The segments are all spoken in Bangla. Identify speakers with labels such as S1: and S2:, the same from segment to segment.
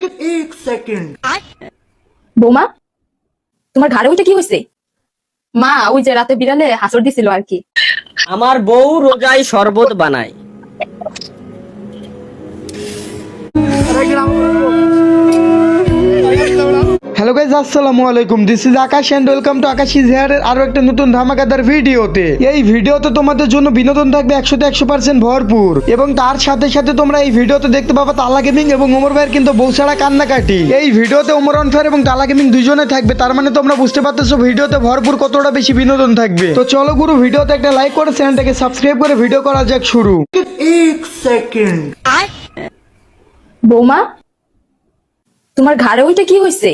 S1: एक सेकंड।
S2: বৌমা, তোমার ঘাড়ে ওইটা কি হয়েছে? মা, ওই যে রাতে বিড়ালে হাসর দিছিল আর কি।
S3: আমার বউ রোজায় শরবত বানায়।
S4: হ্যালো গাইস, আসসালামু আলাইকুম। This is Akash and welcome to Akash is হিয়ারের আরো একটা নতুন ধামাকাদার ভিডিওতে। এই ভিডিওতে তোমাদের জন্য বিনোদন থাকবে 100% ভরপুর, এবং তার সাথে সাথে তোমরা এই ভিডিওতে দেখতে পাবা তালা গেমিং এবং ওমর ভাইয়ের কিন্তু বউ ছাড়া কান্নাকাটি। এই ভিডিওতে ওমর অনফায়ার এবং তালা গেমিং দুজনে থাকবে, তার মানে তোমরা বুঝতে পারতেছো ভিডিওতে ভরপুর কতটা বেশি বিনোদন থাকবে। তো চলো গুরু, ভিডিওতে একটা লাইক করে চ্যানেলটাকে সাবস্ক্রাইব করে ভিডিও করা যাক শুরু।
S1: एक सेकंड।
S2: বৌমা, তোমার ঘাড়ে ওইটা কি হয়েছে?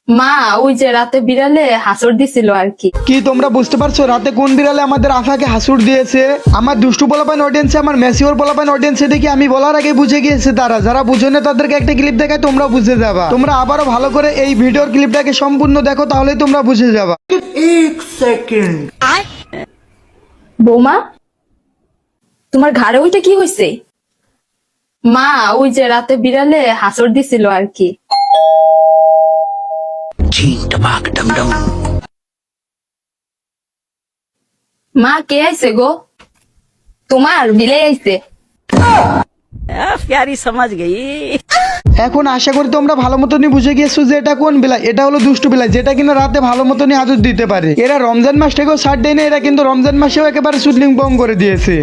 S2: মা, ওই যে রাতে বিড়ালে হাসর দিছিল আর কি।
S4: কি তোমরা বুঝতে পারছো রাতে কোন বিড়ালে আমাদের আফাকে হাসুর দিয়েছে? আমার দুষ্টু পোলাপাইন অডিয়েন্সে, আমার মেসিওর পোলাপাইন অডিয়েন্সে দেখি আমি বলার আগে বুঝে গিয়েছে তারা। যারা বুঝে না তাদেরকে একটা ক্লিপ দেখায় তোমরা বুঝে যাবা। তোমরা আবারও ভালো করে এই ভিডিওর ক্লিপটাকে সম্পূর্ণ দেখো, তাহলেই তোমরা বুঝে যাবা।
S1: एक सेकंड।
S2: বৌমা, তোমার ঘাড়ে ওইটা কি হয়েছে? মা, ওই যে রাতে বিড়ালে হাসর দিছিল আর কি। মা, কে আইছে গো? তোমার বিলে আইছে।
S3: প্যারি সমাজ গই।
S4: এখন আশা করি তোমরা ভালো মতনই বুঝে গিয়েছো যে এটা কোন বিলাই। এটা হলো দুষ্টু বিলাই, যেটা কিনা রাতে ভালো মতনই আদর দিতে পারে। এরা রমজান মাসটাকেও ছাড় দেয় না, এরা কিন্তু রমজান মাসেও একেবারে শুটলিং বং করে দিয়েছে।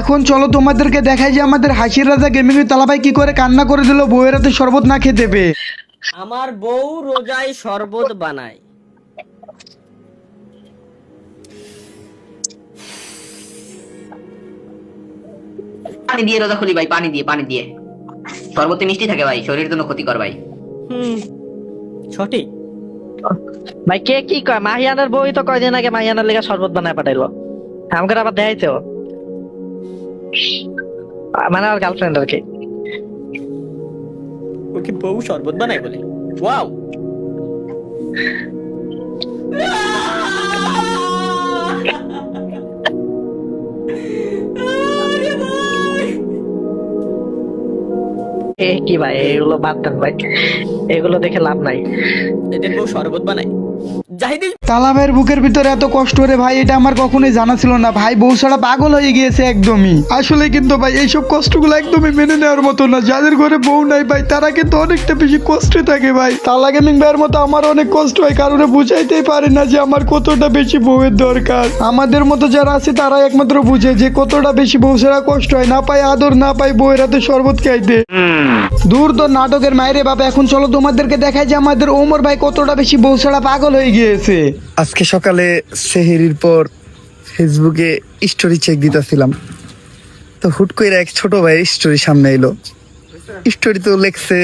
S4: এখন চলো তোমাদেরকে দেখাই যে আমাদের হাসির রাজা গেমিং তালাভাই কি করে কান্না করে দিল বউয়ের হাতে শরবত না খেতে পেয়ে।
S3: আমার বউ রোজায় শরবত বানায়।
S5: পানি দিয়ে রোজা খুলি ভাই, পানি দিয়ে শরবতে মিষ্টি থাকে ভাই, শরীরের জন্য ক্ষতিকর ভাই।
S3: সঠিক ভাই। কে কি কয়? মাহিয়ানার বউই তো কয়দিন আগে মাহিয়ানার লেগে শরবত বানায় পাঠাইলো। আমাকে আবার দেখাইছে ও, মানে আমার গার্লফ্রেন্ড আর কি। ওকে বউ শরবত বানায় বলে? ওয়াও। কি ভাই, এগুলো বাদ দেন ভাই, এগুলো দেখে লাভ নাই। এদের বউ শরবত বানায়।
S4: তালাভাইয়ের বুকের ভিতরে এত কষ্ট রে ভাই, এটা আমার কখনোই জানা ছিল না ভাই। বউ ছাড়া পাগল হয়ে গিয়েছে একদমই। আসলে কিন্তু ভাই এইসব কষ্টগুলো একদমই মেনে নেওয়ার মতো না। যাদের ঘরে বউ নাই ভাই, তারা কিন্তু অনেকটা বেশি কষ্টে থাকে ভাই। তালা গেমিং ভাইয়ের মতো আমার অনেক কষ্ট হয়, কারণে বুঝাইতেই পারে না যে আমার কতটা বেশি বউয়ের দরকার। আমাদের মতো যারা আছে তারা একমাত্র বুঝে যে কতটা বেশি বউ ছাড়া কষ্ট হয়। না পাই আদর, না পাই বউয়ের হাতে শরবত খাইতে। দূর তো নাটকের মায়েরে বাবা। এখন চলো তোমাদেরকে দেখাই যে আমাদের ওমর ভাই কতটা বেশি বউ ছাড়া পাগল হয়ে গিয়েছে।
S6: আজকে সকালে সেহেরির পর ফেসবুকে স্টোরি চেক দিতেছিলাম, তো হুট করে এক ছোট ভাইয়ের স্টোরি সামনে এলো। স্টোরি তো লেখছে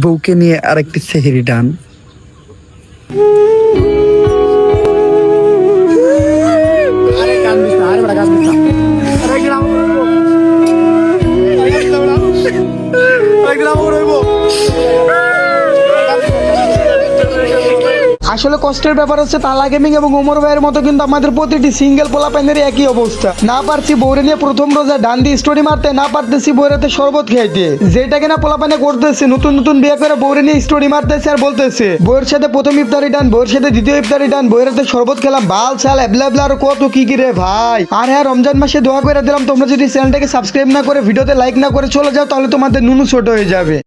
S6: বউকে নিয়ে আরেকটি সেহেরি ডান।
S4: আসলে কষ্টের ব্যাপার হচ্ছে তালা গেমিং এবং ওমর ভাইয়ের মতো কিন্তু আমাদের প্রতিটি সিঙ্গেল পোলাপাইনের একই অবস্থা। না পারছি বউরে নিয়ে প্রথম রোজা ডান দিয়ে স্টোরি মারতে, না পারতেছি বউয়ের হাতে শরবত খাইতে। যেটা কিনা পোলাপাইনে করতেছে, নতুন নতুন বিয়ে করে বউরে নিয়ে স্টোরি মারতেছে আর বলতেছে বউয়ের সাথে প্রথম ইফতারি ডান, বউয়ের সাথে দ্বিতীয় ইফতারি ডান, বউয়ের হাতে শরবত খেলাম, বাল ছাল এবলা আর কত কি কি রে ভাই। আর হ্যাঁ, রমজান মাসে দোয়া করে দিলাম তোমরা যদি চ্যানেলটাকে সাবস্ক্রাইব না করে ভিডিওতে লাইক না করে চলে যাও, তাহলে তোমাদের নুনু ছোট হয়ে যাবে।